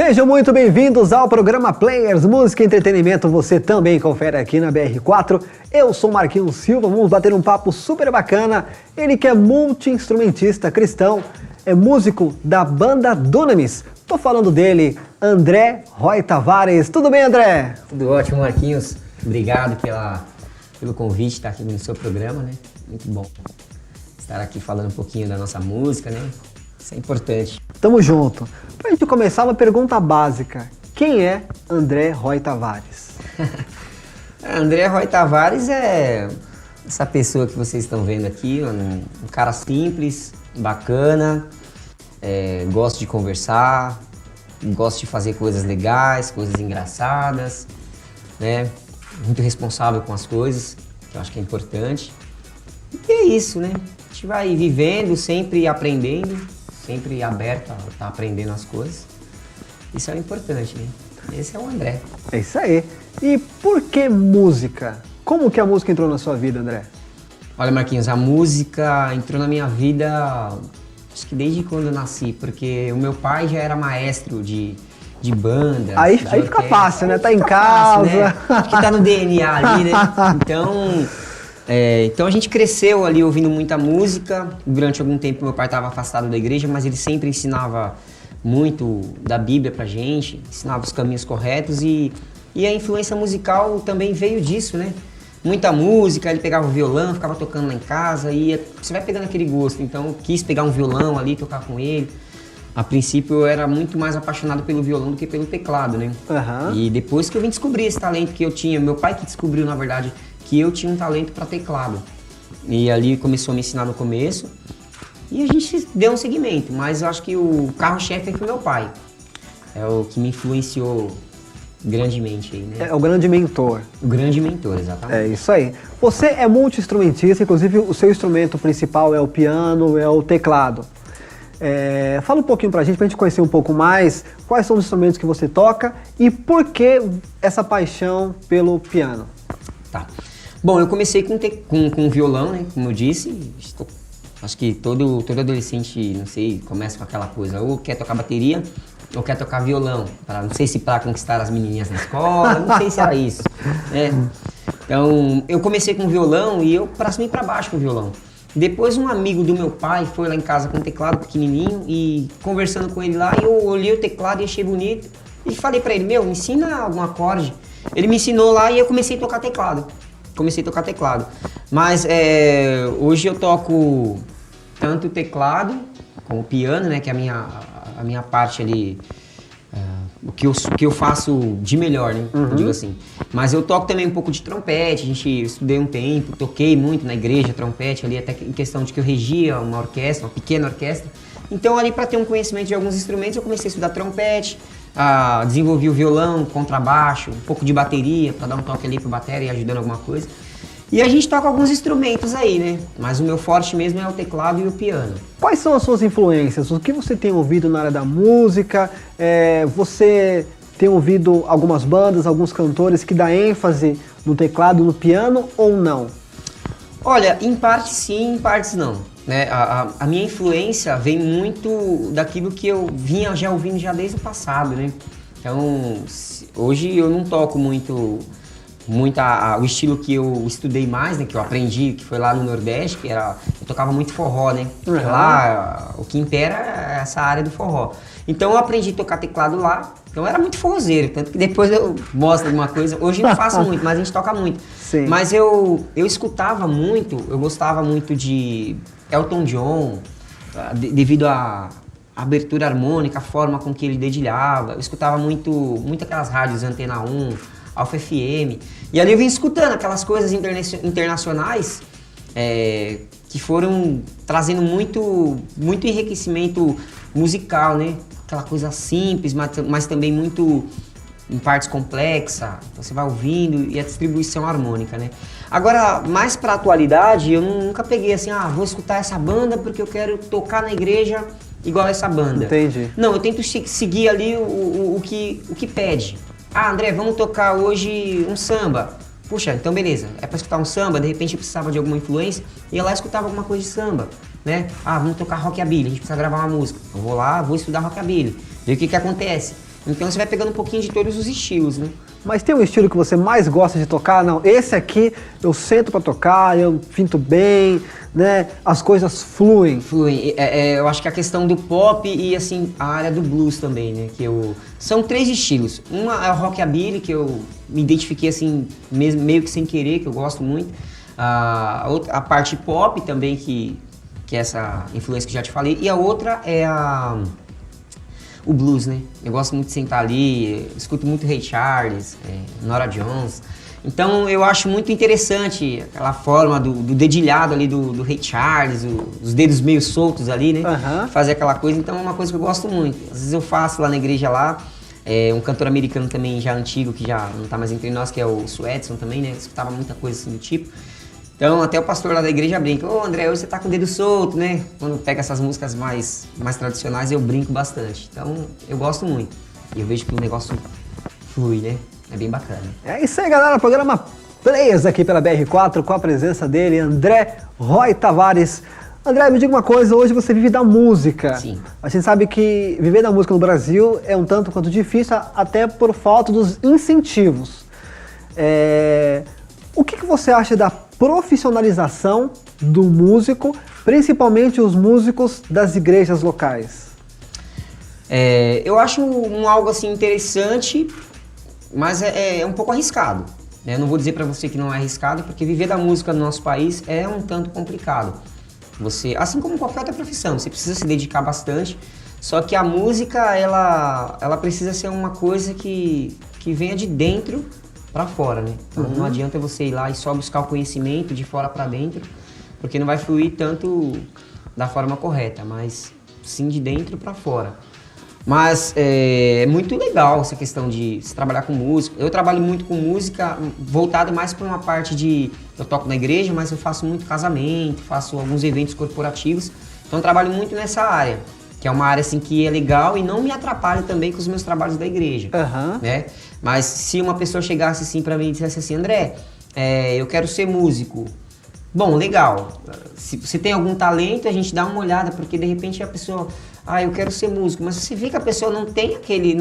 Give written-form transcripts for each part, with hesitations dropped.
Sejam muito bem-vindos ao programa Players, música e entretenimento, você também confere aqui na BR4. Eu sou Marquinhos Silva, vamos bater um papo super bacana. Ele que é multi-instrumentista cristão, é músico da banda Dunamis. Tô falando dele, André Roy Tavares. Tudo bem, André? Tudo ótimo, Marquinhos. Obrigado pelo convite, estar aqui no seu programa, né? Muito bom estar aqui falando um pouquinho da nossa música, né? Isso é importante. Tamo junto. Pra gente começar, uma pergunta básica. Quem é André Roy Tavares? André Roy Tavares é essa pessoa que vocês estão vendo aqui, um cara simples, bacana, gosto de conversar, gosto de fazer coisas legais, coisas engraçadas, né? Muito responsável com as coisas, que eu acho que é importante. E é isso, né? A gente vai vivendo, sempre aprendendo, sempre aberto a estar aprendendo as coisas. Isso é o importante, né? Esse é o André. É isso aí. E por que música? Como que a música entrou na sua vida, André? Olha, Marquinhos, a música entrou na minha vida, acho que desde quando eu nasci, porque o meu pai já era maestro de banda. Aí fica fácil, né? Tá em casa. Fácil, né? Acho que tá no DNA ali, né? Então a gente cresceu ali ouvindo muita música. Durante algum tempo meu pai estava afastado da igreja, mas ele sempre ensinava muito da Bíblia pra gente, ensinava os caminhos corretos e a influência musical também veio disso, né? Muita música, ele pegava o violão, ficava tocando lá em casa e você vai pegando aquele gosto. Então eu quis pegar um violão ali, tocar com ele. A princípio eu era muito mais apaixonado pelo violão do que pelo teclado, né? Uhum. E depois que eu vim descobrir esse talento que eu tinha, meu pai que descobriu, na verdade, que eu tinha um talento para teclado. E ali começou a me ensinar no começo e a gente deu um seguimento, mas eu acho que o carro-chefe foi meu pai. É o que me influenciou grandemente aí, né? É o grande mentor. O grande mentor, exatamente. É isso aí. Você é multi-instrumentista, inclusive o seu instrumento principal é o piano, é o teclado. Fala um pouquinho pra gente conhecer um pouco mais quais são os instrumentos que você toca e por que essa paixão pelo piano. Tá. Bom, eu comecei com violão, né? Como eu disse, acho que todo adolescente, não sei, começa com aquela coisa, ou quer tocar bateria, ou quer tocar violão. Não sei se para conquistar as menininhas na escola, não sei se era isso, né? Então, eu comecei com violão e eu pra cima e pra baixo com o violão. Depois um amigo do meu pai foi lá em casa com um teclado pequenininho e conversando com ele lá, eu olhei o teclado e achei bonito e falei pra ele, me ensina algum acorde. Ele me ensinou lá e eu comecei a tocar teclado. Mas hoje eu toco tanto o teclado como o piano, né, que é a minha parte ali, o que eu faço de melhor, né, eu digo assim. Mas eu toco também um pouco de trompete, estudei um tempo, toquei muito na igreja, trompete ali, até em questão de que eu regia uma orquestra, uma pequena orquestra. Então ali para ter um conhecimento de alguns instrumentos eu comecei a estudar trompete, desenvolvi o violão, contrabaixo, um pouco de bateria para dar um toque ali pro bateria e ajudando alguma coisa. E a gente toca alguns instrumentos aí, né? Mas o meu forte mesmo é o teclado e o piano. Quais são as suas influências? O que você tem ouvido na área da música? Você tem ouvido algumas bandas, alguns cantores que dá ênfase no teclado, no piano ou não? Olha, em partes sim, em partes não. Né? A minha influência vem muito daquilo que eu vinha já ouvindo já desde o passado, né? Então, hoje eu não toco muito o estilo que eu estudei mais, né? Que eu aprendi, que foi lá no Nordeste, eu tocava muito forró, né? Porque lá o que impera é essa área do forró. Então eu aprendi a tocar teclado lá, então eu era muito forrozeiro, tanto que depois eu mostro alguma coisa. Hoje não faço muito, mas a gente toca muito. Sim. Mas eu escutava muito, eu gostava muito de Elton John, devido à abertura harmônica, a forma com que ele dedilhava. Eu escutava muito aquelas rádios Antena 1, Alfa FM. E ali eu vim escutando aquelas coisas internacionais que foram trazendo muito enriquecimento musical, né? Aquela coisa simples, mas também muito em partes complexas, você vai ouvindo e a distribuição harmônica, né? Agora, mais pra atualidade, eu nunca peguei assim, vou escutar essa banda porque eu quero tocar na igreja igual essa banda. Entendi. Não, eu tento seguir ali o que pede. André, vamos tocar hoje um samba. Puxa, então beleza, é pra escutar um samba, de repente eu precisava de alguma influência, e ia lá e escutava alguma coisa de samba, né? Vamos tocar rockabilly, a gente precisa gravar uma música. Eu vou lá, vou estudar rockabilly, ver o que acontece. Então você vai pegando um pouquinho de todos os estilos, né? Mas tem um estilo que você mais gosta de tocar? Não, esse aqui eu sento pra tocar, eu finto bem, né? As coisas fluem. Fluem. Eu acho que a questão do pop e assim a área do blues também, né? São 3 estilos. Uma é o rockabilly, que eu me identifiquei assim, meio que sem querer, que eu gosto muito. A parte pop também, que é essa influência que eu já te falei. E a outra é o blues, né? Eu gosto muito de sentar ali, escuto muito Ray Charles, Nora Jones. Então eu acho muito interessante aquela forma do dedilhado ali do Ray Charles, os dedos meio soltos ali, né? Fazer aquela coisa, então é uma coisa que eu gosto muito. Às vezes eu faço lá na igreja lá, um cantor americano também já antigo, que já não tá mais entre nós, que é o Edson também, né? Eu escutava muita coisa assim do tipo. Então até o pastor lá da igreja brinca, André, hoje você tá com o dedo solto, né? Quando pega essas músicas mais tradicionais eu brinco bastante. Então eu gosto muito. E eu vejo que o negócio flui, né? É bem bacana. É isso aí, galera. Programa Players aqui pela BR4 com a presença dele, André Roy Tavares. André, me diga uma coisa, hoje você vive da música. Sim. A gente sabe que viver da música no Brasil é um tanto quanto difícil, até por falta dos incentivos. O que você acha da profissionalização do músico, principalmente os músicos das igrejas locais? Eu acho algo assim interessante, mas é um pouco arriscado. Né? Eu não vou dizer para você que não é arriscado, porque viver da música no nosso país é um tanto complicado. Você, assim como qualquer outra profissão, você precisa se dedicar bastante, só que a música ela precisa ser uma coisa que venha de dentro para fora, né? Então não adianta você ir lá e só buscar o conhecimento de fora para dentro, porque não vai fluir tanto da forma correta, mas sim de dentro para fora. Mas é muito legal essa questão de se trabalhar com música. Eu trabalho muito com música voltado mais para uma parte de... Eu toco na igreja, mas eu faço muito casamento, faço alguns eventos corporativos. Então eu trabalho muito nessa área, que é uma área assim que é legal e não me atrapalha também com os meus trabalhos da igreja, né? Mas se uma pessoa chegasse assim para mim e dissesse assim, André, eu quero ser músico. Bom, legal. Se você tem algum talento, a gente dá uma olhada, porque de repente a pessoa, eu quero ser músico, mas você vê que a pessoa não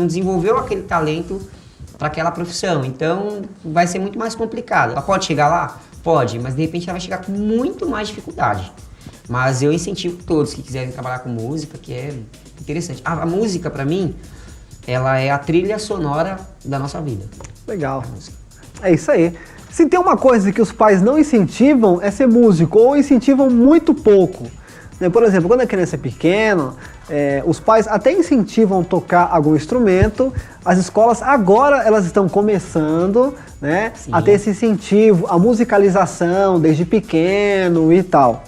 desenvolveu aquele talento para aquela profissão, então vai ser muito mais complicado. Ela pode chegar lá? Pode, mas de repente ela vai chegar com muito mais dificuldade. Mas eu incentivo todos que quiserem trabalhar com música, que é interessante. A música, para mim, ela é a trilha sonora da nossa vida. Legal. É isso aí. Se tem uma coisa que os pais não incentivam, é ser músico, ou incentivam muito pouco. Por exemplo, quando a criança é pequena, os pais até incentivam tocar algum instrumento. As escolas agora elas estão começando, né, a ter esse incentivo, a musicalização desde pequeno e tal.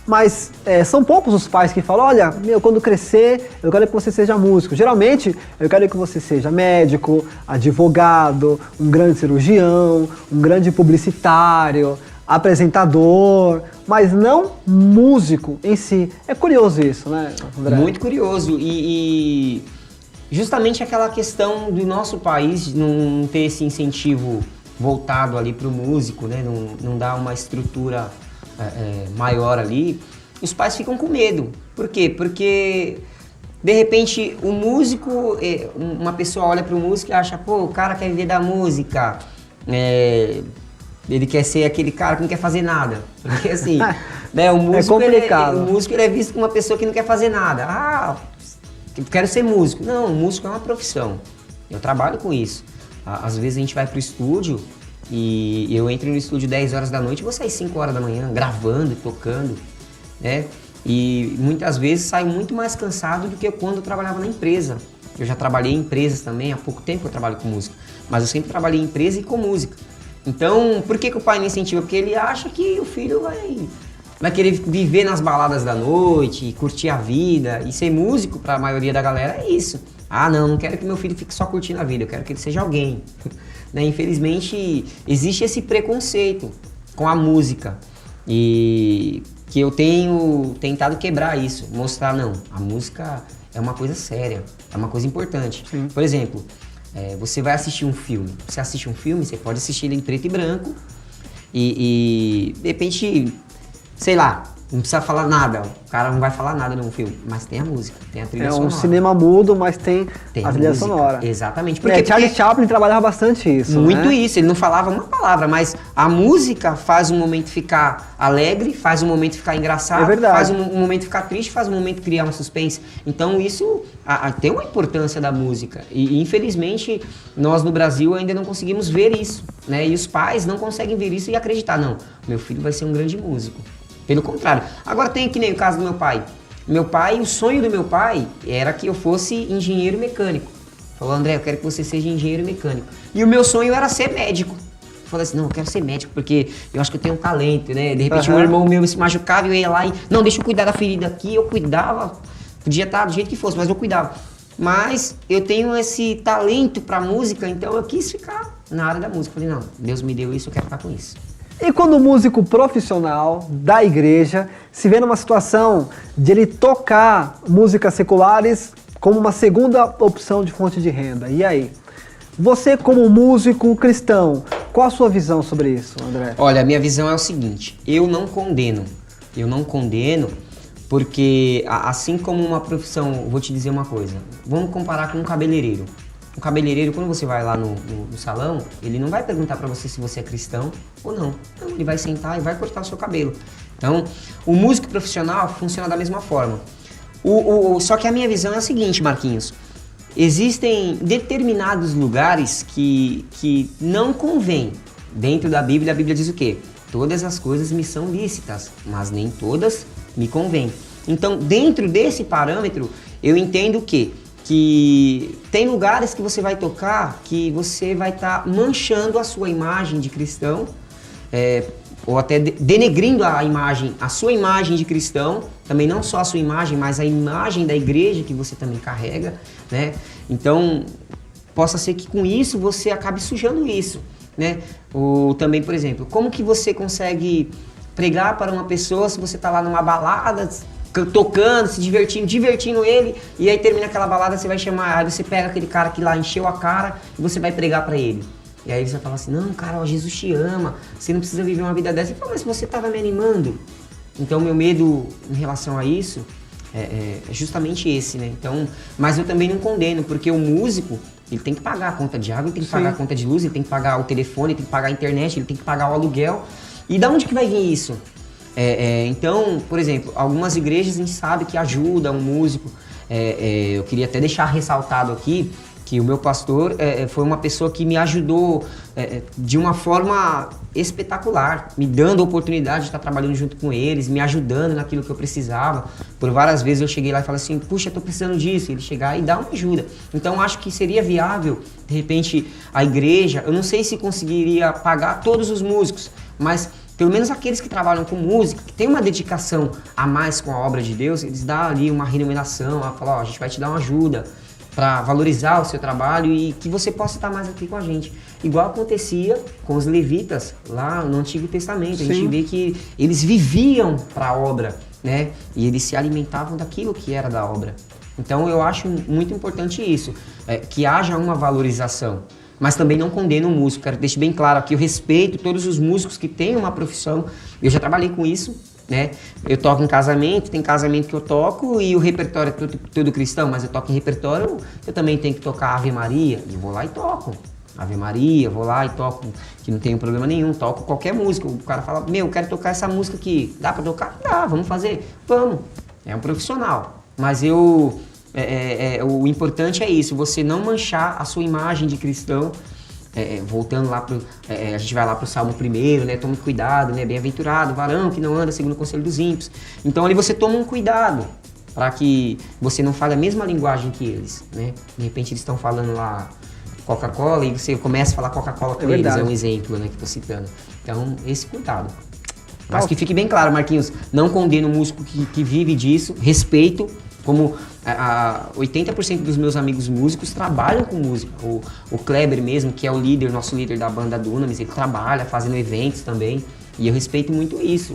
Mas são poucos os pais que falam, olha, quando crescer, eu quero que você seja músico. Geralmente, eu quero que você seja médico, advogado, um grande cirurgião, um grande publicitário, apresentador, mas não músico em si. É curioso isso, né, André? Muito curioso. E justamente aquela questão do nosso país não ter esse incentivo voltado ali para o músico, né? Não dá uma estrutura maior ali, os pais ficam com medo. Por quê? Porque de repente o músico, uma pessoa olha para o músico e acha, pô, o cara quer viver da música, ele quer ser aquele cara que não quer fazer nada. Porque assim, né, o músico, o músico ele é visto como uma pessoa que não quer fazer nada. Eu quero ser músico. Não, o músico é uma profissão. Eu trabalho com isso. Às vezes a gente vai pro estúdio e eu entro no estúdio 10 horas da noite e vou sair 5 horas da manhã gravando, tocando, né? E muitas vezes saio muito mais cansado do que quando eu trabalhava na empresa. Eu já trabalhei em empresas também, há pouco tempo eu trabalho com música, mas eu sempre trabalhei em empresa e com música. Então, por que o pai não incentiva? Porque ele acha que o filho vai querer viver nas baladas da noite, curtir a vida, e ser músico para a maioria da galera é isso. Não quero que meu filho fique só curtindo a vida, eu quero que ele seja alguém. Né? Infelizmente, existe esse preconceito com a música e que eu tenho tentado quebrar isso, mostrar, não, a música é uma coisa séria, é uma coisa importante. Sim. Por exemplo, você vai assistir um filme, você assiste um filme, você pode assistir ele em preto e branco e de repente, sei lá, Não precisa falar nada, o cara não vai falar nada no filme, mas tem a música, tem a trilha sonora. É um cinema mudo, mas tem a trilha sonora. Exatamente. Charlie Chaplin trabalhava bastante isso, muito, né? isso, ele não falava uma palavra, mas a música faz um momento ficar alegre, faz um momento ficar engraçado, faz um momento ficar triste, faz um momento criar um suspense. Então isso tem uma importância da música. E infelizmente nós no Brasil ainda não conseguimos ver isso, né? E os pais não conseguem ver isso e acreditar, não, meu filho vai ser um grande músico. Pelo contrário. Agora tem que nem o caso do meu pai. Meu pai, o sonho do meu pai era que eu fosse engenheiro mecânico. Falou, André, eu quero que você seja engenheiro mecânico. E o meu sonho era ser médico. Eu falei assim, não, eu quero ser médico porque eu acho que eu tenho um talento, né? De repente um irmão meu se machucava e eu ia lá e, não, deixa eu cuidar da ferida aqui. Eu cuidava, podia estar do jeito que fosse, mas eu cuidava. Mas eu tenho esse talento pra música, então eu quis ficar na área da música. Falei, não, Deus me deu isso, eu quero ficar com isso. E quando o músico profissional da igreja se vê numa situação de ele tocar músicas seculares como uma segunda opção de fonte de renda, e aí? Você como músico cristão, qual a sua visão sobre isso, André? Olha, a minha visão é o seguinte, eu não condeno porque assim como uma profissão, vou te dizer uma coisa, vamos comparar com um cabeleireiro. O cabeleireiro, quando você vai lá no salão, ele não vai perguntar pra você se você é cristão ou não. Não, ele vai sentar e vai cortar o seu cabelo. Então, o músico profissional funciona da mesma forma. Só que a minha visão é a seguinte, Marquinhos. Existem determinados lugares que não convém. Dentro da Bíblia, a Bíblia diz o quê? Todas as coisas me são lícitas, mas nem todas me convêm. Então, dentro desse parâmetro, eu entendo que tem lugares que você vai tocar que você vai estar manchando a sua imagem de cristão, ou até denegrindo a sua imagem de cristão, também não só a sua imagem, mas a imagem da igreja que você também carrega, né? Então, possa ser que com isso você acabe sujando isso, né? Ou também, por exemplo, como que você consegue pregar para uma pessoa se você está lá numa balada, tocando, se divertindo ele, e aí termina aquela balada, você vai chamar, aí você pega aquele cara que lá encheu a cara e você vai pregar pra ele. E aí você vai falar assim, não, cara, ó, Jesus te ama, você não precisa viver uma vida dessa. Ele fala, mas você tava me animando. Então meu medo em relação a isso é justamente esse, né? Então, mas eu também não condeno, porque o músico, ele tem que pagar a conta de água, ele tem que pagar a conta de luz, ele tem que pagar o telefone, ele tem que pagar a internet, ele tem que pagar o aluguel. E da onde que vai vir isso? Então, por exemplo, algumas igrejas a gente sabe que ajudam um músico. Eu queria até deixar ressaltado aqui que o meu pastor foi uma pessoa que me ajudou de uma forma espetacular, me dando a oportunidade de estar trabalhando junto com eles, me ajudando naquilo que eu precisava. Por várias vezes eu cheguei lá e falei assim, puxa, eu tô precisando disso, ele chegar e dar uma ajuda. Então acho que seria viável, de repente, a igreja, eu não sei se conseguiria pagar todos os músicos, mas pelo menos aqueles que trabalham com música, que tem uma dedicação a mais com a obra de Deus, eles dão ali uma remuneração, falam, ó, a gente vai te dar uma ajuda para valorizar o seu trabalho e que você possa estar mais aqui com a gente. Igual acontecia com os levitas lá no Antigo Testamento. Sim. A gente vê que eles viviam para a obra, né? E eles se alimentavam daquilo que era da obra. Então eu acho muito importante isso, que haja uma valorização. Mas também não condeno o músico, quero deixar bem claro aqui, eu respeito todos os músicos que têm uma profissão, eu já trabalhei com isso, né? Eu toco em casamento, tem casamento que eu toco e o repertório é todo cristão, mas eu toco em repertório, eu também tenho que tocar Ave Maria, e vou lá e toco. Ave Maria, vou lá e toco, que não tenho problema nenhum, toco qualquer música. O cara fala, meu, eu quero tocar essa música aqui, dá pra tocar? Dá, vamos fazer, vamos. É um profissional, mas o importante é isso, você não manchar a sua imagem de cristão. Voltando lá a gente vai lá pro Salmo 1, né? Tome cuidado, né? Bem-aventurado, varão que não anda segundo o conselho dos ímpios. Então ali você toma um cuidado para que você não fale a mesma linguagem que eles, né? De repente eles estão falando lá Coca-Cola e você começa a falar Coca-Cola com eles, é um exemplo, né, que eu tô citando. Então, esse cuidado. Mas que fique bem claro, Marquinhos, não condeno o músico que vive disso, respeito, como 80% dos meus amigos músicos trabalham com música. O Kleber mesmo, que é o líder, nosso líder da banda Dunamis, ele trabalha fazendo eventos também. E eu respeito muito isso.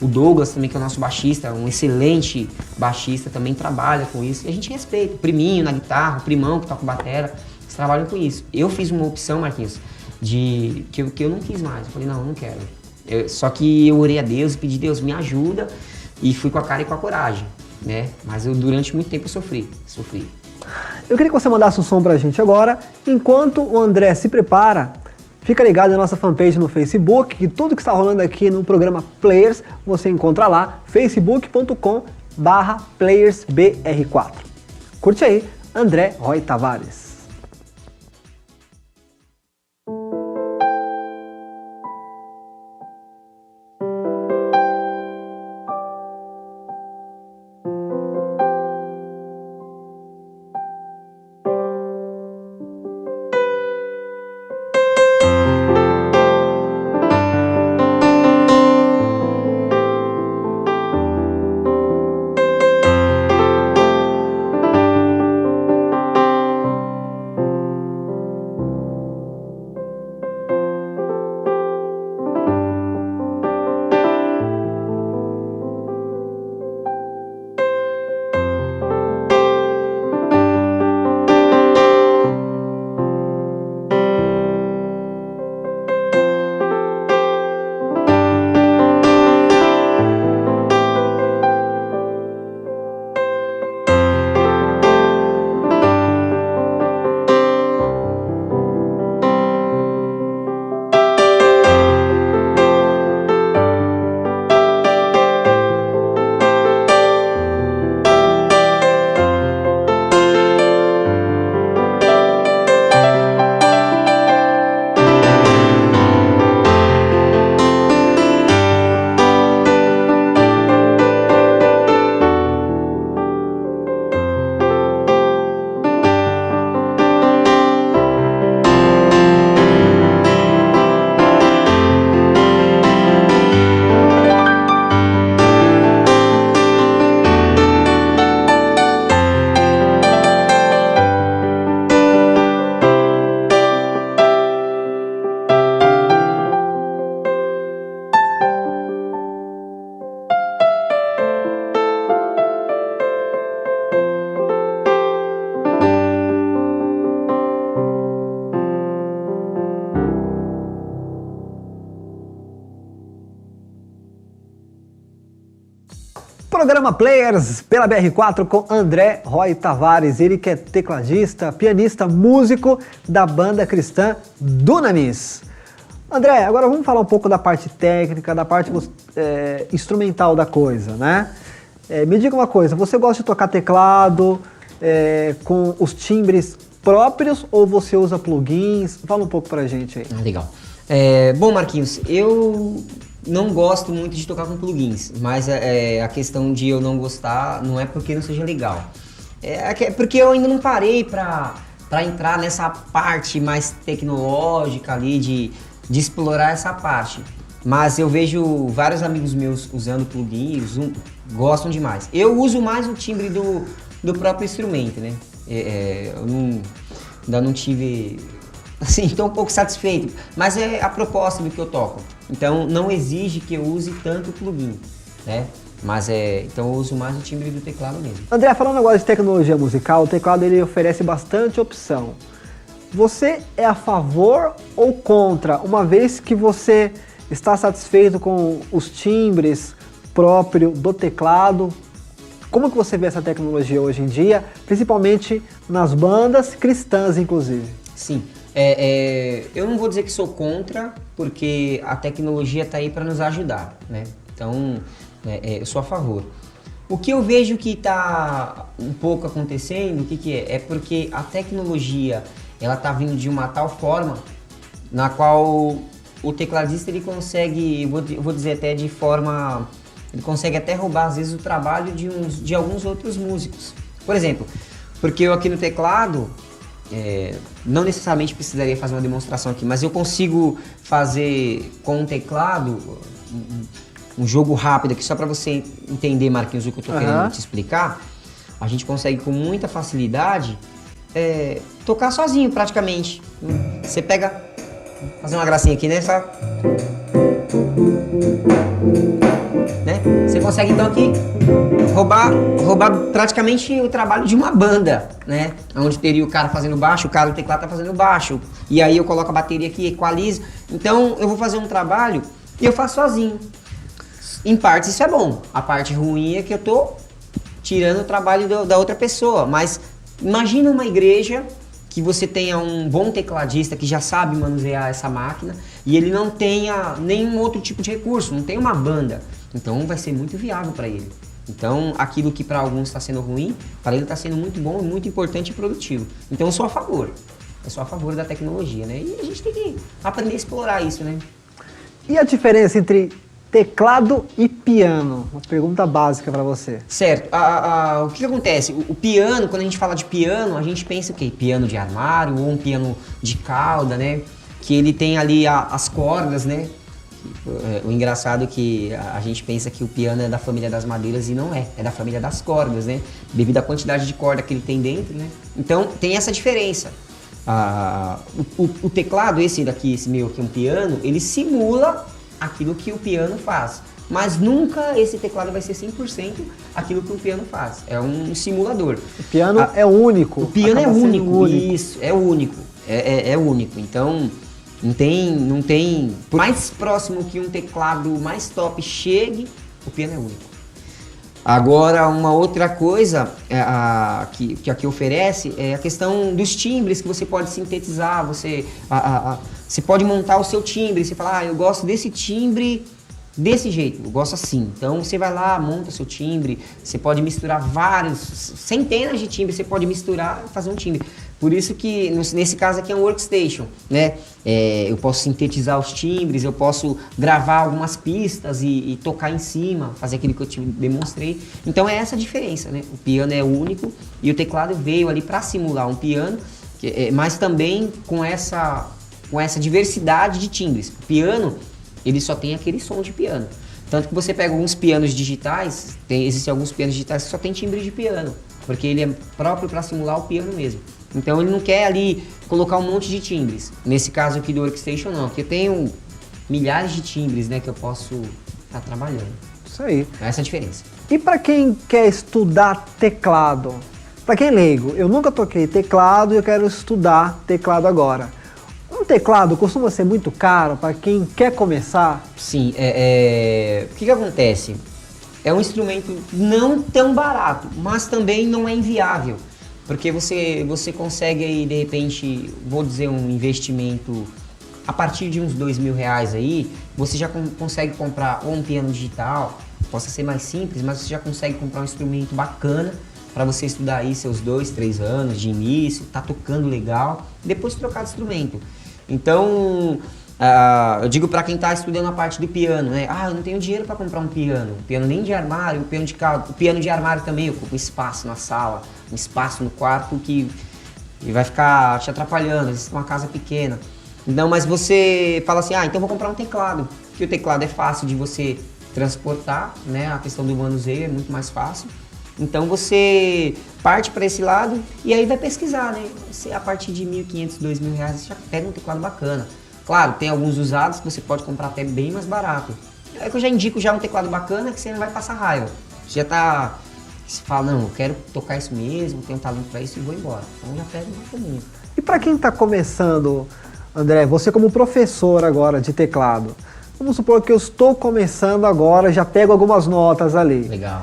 O Douglas também, que é o nosso baixista, um excelente baixista, também trabalha com isso. E a gente respeita. O Priminho na guitarra, o Primão que toca batera, eles trabalham com isso. Eu fiz uma opção, Marquinhos, que eu não quis mais. Eu falei, não quero. Só que eu orei a Deus e pedi, Deus, me ajuda. e fui com a cara e com a coragem, né? Mas durante muito tempo eu sofri. Eu queria que você mandasse um som pra gente agora. Enquanto o André se prepara, fica ligado na nossa fanpage no Facebook, que tudo que está rolando aqui no programa Players, você encontra lá, facebook.com/playersbr4. Curte aí, André Roy Tavares. Programa Players pela BR4 com André Roy Tavares, ele que é tecladista, pianista, músico da banda cristã Dunamis. André, agora vamos falar um pouco da parte técnica, da parte instrumental da coisa, né? Me diga uma coisa, você gosta de tocar teclado com os timbres próprios ou você usa plugins? Fala um pouco pra gente aí. Legal. Bom, Marquinhos, eu não gosto muito de tocar com plugins, mas a questão de eu não gostar não é porque não seja legal. É porque eu ainda não parei pra entrar nessa parte mais tecnológica ali, de explorar essa parte. Mas eu vejo vários amigos meus usando plugins, gostam demais. Eu uso mais o timbre do próprio instrumento, né? Eu ainda não tive... Assim, estou um pouco satisfeito, mas é a proposta do que eu toco. Então, não exige que eu use tanto plugin, né? Mas então eu uso mais o timbre do teclado mesmo. André, falando agora de tecnologia musical, o teclado ele oferece bastante opção. Você é a favor ou contra, uma vez que você está satisfeito com os timbres próprios do teclado? Como que você vê essa tecnologia hoje em dia, principalmente nas bandas cristãs, inclusive? Sim. Eu não vou dizer que sou contra, porque a tecnologia está aí para nos ajudar, né? Então, eu sou a favor. O que eu vejo que está um pouco acontecendo, o que é? É porque a tecnologia ela está vindo de uma tal forma na qual o tecladista ele consegue, eu vou dizer até de forma, ele consegue até roubar às vezes o trabalho de alguns outros músicos. Por exemplo, porque eu aqui no teclado não necessariamente precisaria fazer uma demonstração aqui, mas eu consigo fazer com um teclado um jogo rápido aqui, só para você entender, Marquinhos, o que eu estou querendo te explicar. A gente consegue com muita facilidade tocar sozinho praticamente. Você pega, fazer uma gracinha aqui, né? Só... né? Você consegue então aqui roubar praticamente o trabalho de uma banda, né? Onde teria o cara fazendo baixo, o cara do teclado tá fazendo baixo, e aí eu coloco a bateria aqui, equalizo. Então eu vou fazer um trabalho e eu faço sozinho. Em partes isso é bom. A parte ruim é que eu tô tirando o trabalho da outra pessoa. Mas imagina uma igreja que você tenha um bom tecladista que já sabe manusear essa máquina e ele não tenha nenhum outro tipo de recurso, não tem uma banda. Então vai ser muito viável para ele. Então aquilo que para alguns está sendo ruim, para ele está sendo muito bom, muito importante e produtivo. Então eu sou a favor. Eu sou a favor da tecnologia, né? E a gente tem que aprender a explorar isso, né? E a diferença entre teclado e piano? Uma pergunta básica para você. Certo. O que acontece? O piano, quando a gente fala de piano, a gente pensa o quê? Piano de armário ou um piano de cauda, né? Que ele tem ali as cordas, né? O engraçado é que a gente pensa que o piano é da família das madeiras e não é. É da família das cordas, né? Devido à quantidade de corda que ele tem dentro, né? Então tem essa diferença. O teclado, esse meu aqui, um piano, ele simula aquilo que o piano faz. Mas nunca esse teclado vai ser 100% aquilo que o piano faz. É um simulador. O piano é único. O piano é único, isso, é único. É único. Então, não tem... Por mais próximo que um teclado mais top chegue, o piano é único. Agora, uma outra coisa que aqui oferece é a questão dos timbres que você pode sintetizar, você pode montar o seu timbre, você fala, eu gosto desse timbre desse jeito, eu gosto assim. Então você vai lá, monta o seu timbre, você pode misturar centenas de timbres, você pode misturar e fazer um timbre. Por isso que, nesse caso aqui é um workstation, né? Eu posso sintetizar os timbres, eu posso gravar algumas pistas e tocar em cima, fazer aquilo que eu te demonstrei. Então é essa a diferença, né? O piano é único e o teclado veio ali para simular um piano, mas também com essa diversidade de timbres. O piano, ele só tem aquele som de piano. Tanto que você pega alguns pianos digitais, existem alguns pianos digitais que só tem timbre de piano, porque ele é próprio para simular o piano mesmo. Então ele não quer ali colocar um monte de timbres. Nesse caso aqui do Workstation não, porque eu tenho milhares de timbres, né, que eu posso estar trabalhando. Isso aí. Essa é a diferença. E para quem quer estudar teclado? Para quem é leigo, eu nunca toquei teclado e eu quero estudar teclado agora. Um teclado costuma ser muito caro para quem quer começar? Sim, o que acontece? É um instrumento não tão barato, mas também não é inviável. Porque você consegue aí, de repente, vou dizer um investimento a partir de uns R$2.000 aí, você já consegue comprar ou um piano digital, possa ser mais simples, mas você já consegue comprar um instrumento bacana para você estudar aí seus 2, 3 anos de início, tá tocando legal, depois trocar de instrumento. Então, eu digo para quem está estudando a parte do piano, né? Eu não tenho dinheiro para comprar um piano nem de armário, um piano de cauda. O piano de armário também ocupa espaço na sala, um espaço no quarto que vai ficar te atrapalhando, às vezes uma casa pequena. Não, mas você fala assim, então vou comprar um teclado, porque o teclado é fácil de você transportar, né? A questão do manuseio é muito mais fácil. Então você parte para esse lado e aí vai pesquisar, né? Você, a partir de R$1.500, R$2.000 você já pega um teclado bacana. Claro, tem alguns usados que você pode comprar até bem mais barato. É que eu já indico já um teclado bacana que você não vai passar raiva. Você já tá... Você fala, não, eu quero tocar isso mesmo, tenho talento para isso e vou embora. Então já pega um caminho. E para quem está começando, André, você como professor agora de teclado, vamos supor que eu estou começando agora, já pego algumas notas ali. Legal.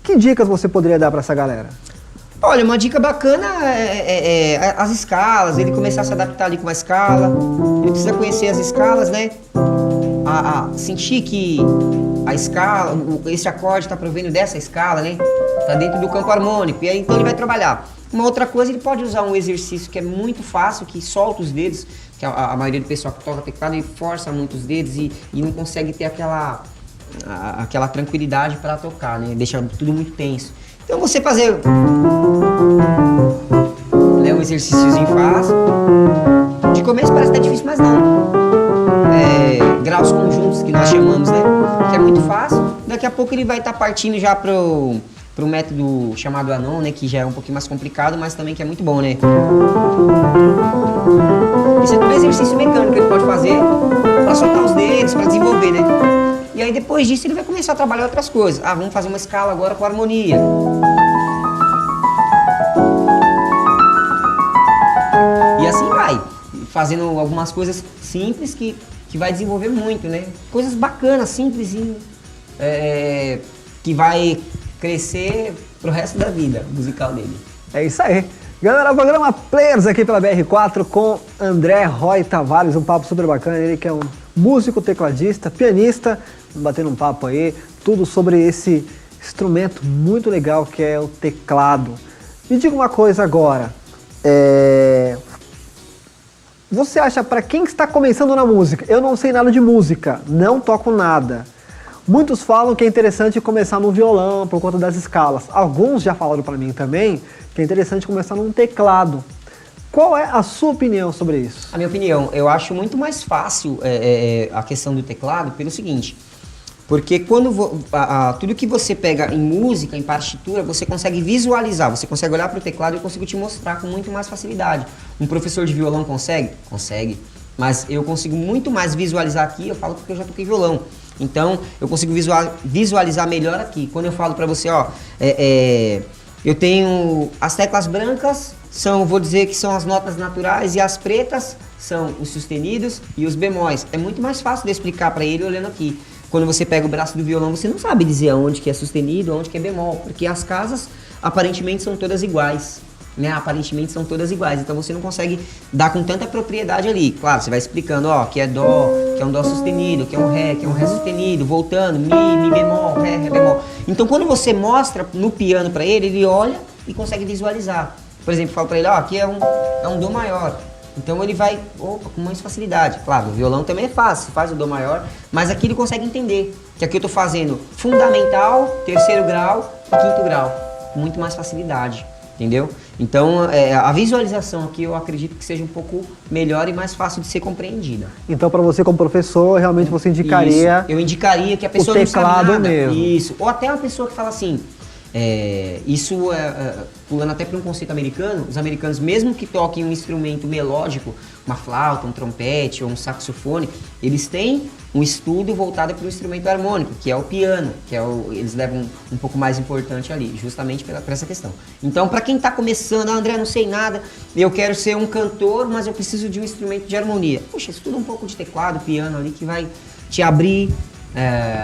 Que dicas você poderia dar para essa galera? Olha, uma dica bacana é as escalas, ele começar a se adaptar ali com uma escala, ele precisa conhecer as escalas, né? Sentir que a escala, esse acorde está provendo dessa escala, né? Tá dentro do campo harmônico, e aí então ele vai trabalhar. Uma outra coisa, ele pode usar um exercício que é muito fácil, que solta os dedos, que a maioria do pessoal que toca teclado, ele força muito os dedos e não consegue ter aquela tranquilidade para tocar, né? Deixa tudo muito tenso. Então você fazer um exercíciozinho fácil. De começo parece que tá difícil, mas não. Graus conjuntos que nós chamamos, né? Que é muito fácil. Daqui a pouco ele vai estar partindo já pro método chamado Anon, né? Que já é um pouquinho mais complicado, mas também que é muito bom, né? Esse é todo exercício mecânico que ele pode fazer para soltar os dedos, para desenvolver, né? E aí depois disso ele vai começar a trabalhar outras coisas. Vamos fazer uma escala agora com harmonia. E assim vai, fazendo algumas coisas simples que vai desenvolver muito, né? Coisas bacanas, simplesinho, que vai crescer pro resto da vida musical dele. É isso aí. Galera, o programa Players aqui pela BR4 com André Roy Tavares, um papo super bacana. Ele que é um músico, tecladista, pianista, batendo um papo aí, tudo sobre esse instrumento muito legal que é o teclado. Me diga uma coisa agora, você acha, para quem está começando na música, eu não sei nada de música, não toco nada. Muitos falam que é interessante começar no violão por conta das escalas. Alguns já falaram para mim também que é interessante começar num teclado. Qual é a sua opinião sobre isso? A minha opinião, eu acho muito mais fácil a questão do teclado pelo seguinte, porque quando tudo que você pega em música, em partitura, você consegue visualizar, você consegue olhar para o teclado e eu consigo te mostrar com muito mais facilidade. Um professor de violão consegue? Consegue. Mas eu consigo muito mais visualizar aqui, eu falo porque eu já toquei violão. Então, eu consigo visualizar melhor aqui. Quando eu falo para você, ó, eu tenho as teclas brancas, vou dizer que são as notas naturais, e as pretas são os sustenidos e os bemóis. É muito mais fácil de explicar para ele olhando aqui. Quando você pega o braço do violão, você não sabe dizer aonde que é sustenido, aonde que é bemol, porque as casas aparentemente são todas iguais. Né, aparentemente são todas iguais, então você não consegue dar com tanta propriedade ali. Claro, você vai explicando, ó, que é dó, que é um dó sustenido, que é um ré sustenido, voltando, mi bemol, ré bemol. Então quando você mostra no piano para ele, ele olha e consegue visualizar. Por exemplo, falo para ele, ó, aqui é um dó maior. Então ele vai, com mais facilidade. Claro, o violão também é fácil, faz o dó maior, mas aqui ele consegue entender que aqui eu tô fazendo fundamental, terceiro grau e quinto grau, com muito mais facilidade. Entendeu? Então, a visualização aqui eu acredito que seja um pouco melhor e mais fácil de ser compreendida. Então, para você como professor, realmente você indicaria... Isso. Eu indicaria que a pessoa não sabe nada. Mesmo. Isso. Ou até uma pessoa que fala assim, pulando até para um conceito americano, os americanos, mesmo que toquem um instrumento melódico, uma flauta, um trompete ou um saxofone, eles têm um estudo voltado para o instrumento harmônico, que é o piano, que eles levam um pouco mais importante ali, justamente por essa questão. Então, para quem está começando, André, não sei nada, eu quero ser um cantor, mas eu preciso de um instrumento de harmonia. Poxa, estuda um pouco de teclado, piano ali, que vai te abrir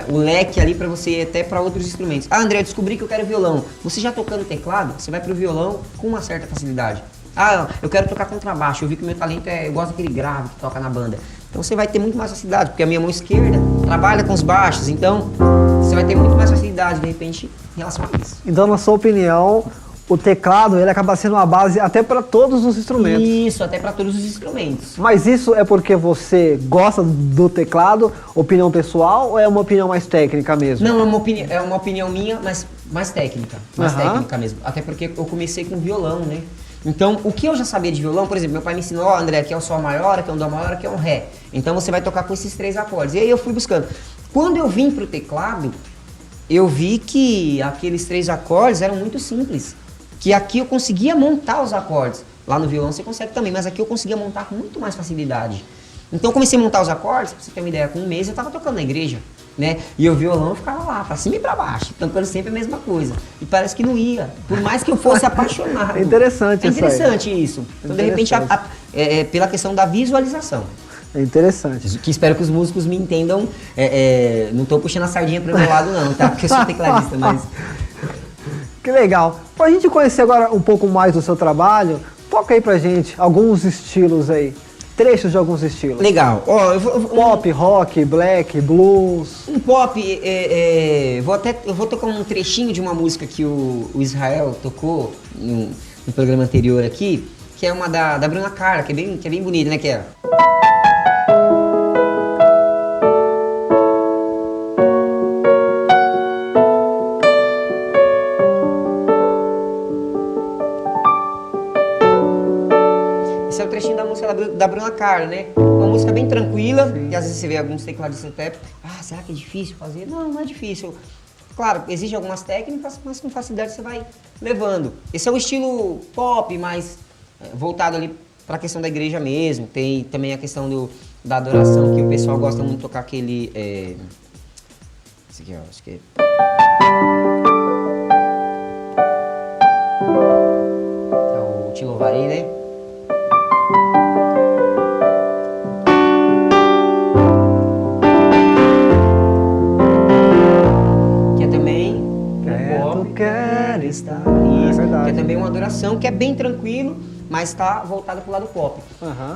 o leque ali para você ir até para outros instrumentos. Ah, André, eu descobri que eu quero violão. Você já tocando teclado, você vai para o violão com uma certa facilidade. Ah, eu quero tocar contrabaixo, eu vi que o meu talento eu gosto daquele grave que toca na banda. Então você vai ter muito mais facilidade, porque a minha mão esquerda trabalha com os baixos, então você vai ter muito mais facilidade, de repente, em relação a isso. Então, na sua opinião, o teclado ele acaba sendo uma base até para todos os instrumentos. Isso, até para todos os instrumentos. Mas isso é porque você gosta do teclado, opinião pessoal, ou é uma opinião mais técnica mesmo? Não, é uma opinião minha, mas mais técnica. Mais técnica mesmo. Até porque eu comecei com violão, né? Então, o que eu já sabia de violão, por exemplo, meu pai me ensinou, ó, André, aqui é o sol maior, aqui é um dó maior, aqui é um ré. Então você vai tocar com esses 3 acordes. E aí eu fui buscando. Quando eu vim pro teclado, eu vi que aqueles 3 acordes eram muito simples. Que aqui eu conseguia montar os acordes. Lá no violão você consegue também, mas aqui eu conseguia montar com muito mais facilidade. Então eu comecei a montar os acordes, pra você ter uma ideia, com um mês eu tava tocando na igreja, né? E o violão ficava lá, pra cima e pra baixo, tocando sempre a mesma coisa. E parece que não ia, por mais que eu fosse apaixonado. É interessante isso. É interessante isso. Então, de repente, pela questão da visualização. É interessante. Que espero que os músicos me entendam. Não tô puxando a sardinha pro meu lado, não, tá? Porque eu sou tecladista, mas. Que legal. Pra gente conhecer agora um pouco mais do seu trabalho, toca aí pra gente alguns estilos aí. Trechos de alguns estilos. Legal. Pop, rock, black, blues. Um pop, eu vou tocar um trechinho de uma música que o Israel tocou no programa anterior aqui, que é uma da Bruna Carla, que é bem bonita, né? Que é... Esse é o trechinho da música da Bruna Carla, né? Uma música bem tranquila, e às vezes você vê alguns tecladistas até, será que é difícil fazer? Não, não é difícil. Claro, exige algumas técnicas, mas com facilidade você vai levando. Esse é o estilo pop, mais voltado ali para a questão da igreja mesmo. Tem também a questão da adoração, que o pessoal gosta muito de tocar aquele... Esse aqui, ó, acho que é... É o Te Louvarei, né? festa, verdade. Que é também uma adoração, que é bem tranquilo, mas está voltado pro lado pop.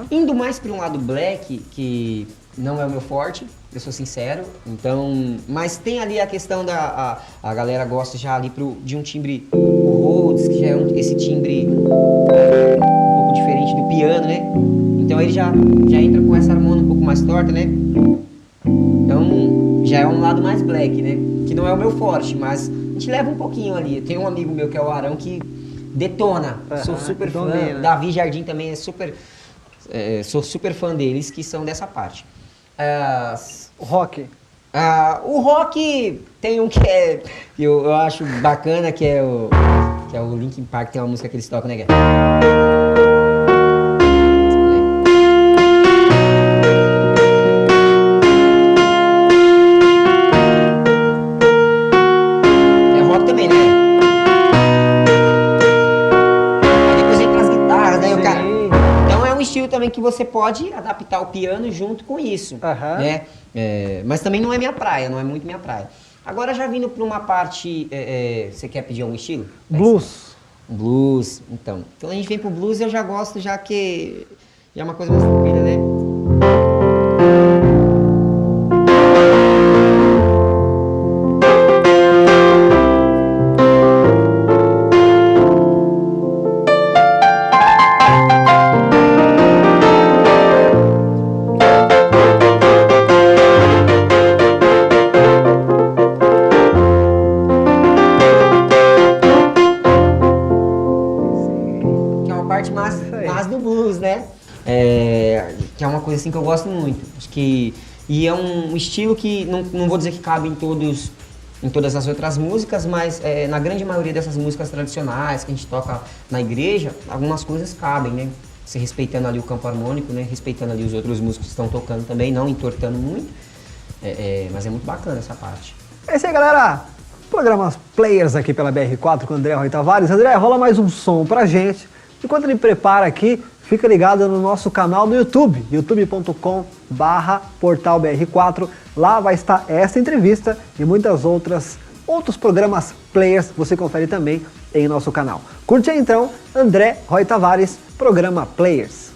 Indo mais para um lado black, que não é o meu forte, eu sou sincero, então, mas tem ali a questão a galera gosta já ali de um timbre Rhodes, que já é esse timbre um pouco diferente do piano, né? Então ele já entra com essa harmonia um pouco mais torta, né? Então já é um lado mais black, né? Que não é o meu forte, mas a gente leva um pouquinho ali. Tem um amigo meu que é o Arão que detona, sou super fã. Davi Jardim também é super, sou super fã deles, que são dessa parte. O rock? O rock tem um que eu acho bacana, que é o Linkin Park, tem uma música que eles tocam, né? Que é rock também, né? Aí depois entra as guitarras, né? O cara... Então é um estilo também que você pode adaptar o piano junto com isso, né? Mas também não é minha praia, não é muito minha praia. Agora já vindo para uma parte, você quer pedir algum estilo? Blues. Blues, então. Então a gente vem pro blues e eu já gosto, já que já é uma coisa mais tranquila, né? Que é uma coisa assim que eu gosto muito. Acho que, e é um estilo que não vou dizer que cabe em todas as outras músicas, mas na grande maioria dessas músicas tradicionais que a gente toca na igreja, algumas coisas cabem, né? Se respeitando ali o campo harmônico, né? Respeitando ali os outros músicos que estão tocando também, não entortando muito. Mas é muito bacana essa parte. É isso aí, galera. Programas Players aqui pela BR4 com o André Roy Tavares. André, rola mais um som pra gente. Enquanto ele prepara aqui, fica ligado no nosso canal no YouTube, youtube.com/portalbr4. Lá vai estar essa entrevista e muitos outros programas Players, você confere também em nosso canal. Curte aí então, André Roy Tavares, programa Players.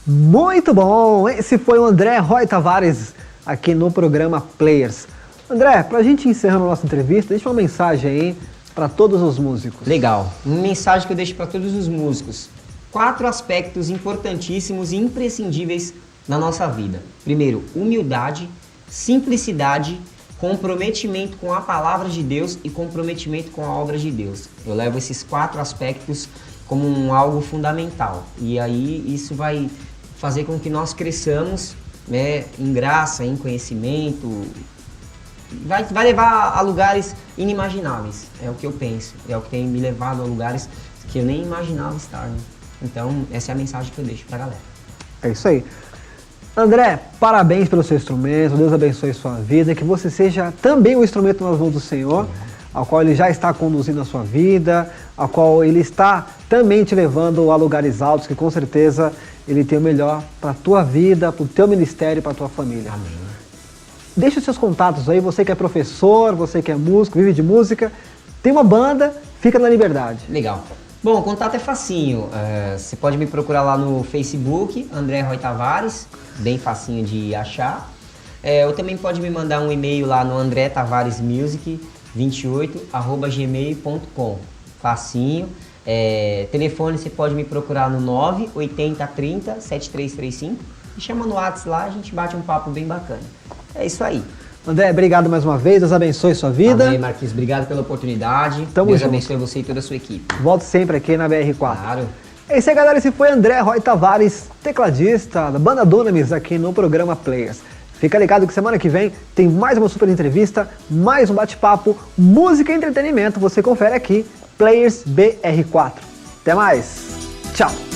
Muito bom! Esse foi o André Roy Tavares aqui no programa Players. André, pra gente encerrar a nossa entrevista, deixa uma mensagem aí para todos os músicos. Legal. Uma mensagem que eu deixo para todos os músicos. 4 aspectos importantíssimos e imprescindíveis na nossa vida. Primeiro, humildade, simplicidade, comprometimento com a palavra de Deus e comprometimento com a obra de Deus. Eu levo esses 4 aspectos como algo fundamental. E aí isso vai fazer com que nós cresçamos, né, em graça, em conhecimento. Vai levar a lugares inimagináveis, é o que eu penso. É o que tem me levado a lugares que eu nem imaginava estar, né? Então, essa é a mensagem que eu deixo pra galera. É isso aí. André, parabéns pelo seu instrumento, Deus abençoe sua vida, que você seja também um instrumento nas mãos do Senhor. ao qual ele já está conduzindo a sua vida, ao qual ele está também te levando a lugares altos, que com certeza ele tem o melhor para a tua vida, para o teu ministério, para a tua família. Amém. Deixa os seus contatos aí, você que é professor, você que é músico, vive de música, tem uma banda, fica na liberdade. Legal. Bom, o contato é facinho. Você pode me procurar lá no Facebook, André Roy Tavares, bem facinho de achar. Ou também pode me mandar um e-mail lá no andretavaresmusic28@gmail.com. Facinho. Telefone você pode me procurar no 980 30 7335 e chama no WhatsApp lá, a gente bate um papo bem bacana. É isso aí. André, obrigado mais uma vez, Deus abençoe sua vida. Amém, Marquinhos, obrigado pela oportunidade. Tamo Deus junto. abençoe você e toda a sua equipe. Volto sempre aqui na BR4. Claro. É isso aí, galera, esse foi André Roy Tavares, tecladista da banda Dunamis aqui no programa Players. Fica ligado que semana que vem tem mais uma super entrevista, mais um bate-papo, música e entretenimento, você confere aqui, Players BR4. Até mais, tchau!